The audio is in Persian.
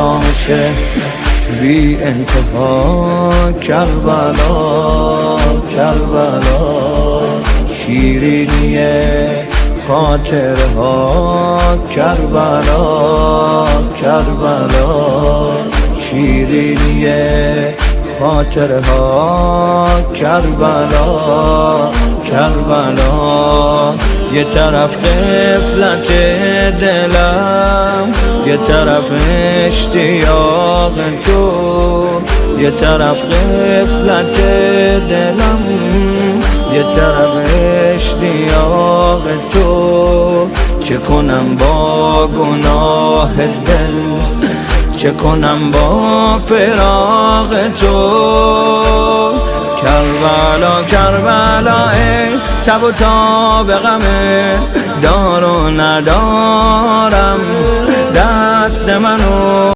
تلاش بی انتها کربلا کربلا، شیرینی خاطرها کربلا کربلا، شیرینی خاطرها کربلا کربلا. یه طرف غفلت دلم، یه طرف اشتیاق تو، یه طرف غفلت دلم، یه طرف اشتیاق تو. چه کنم با گناه دل، چه کنم با فراق تو. کربلا کربلا ای تب و تاب غمه، دار و ندارم دست منو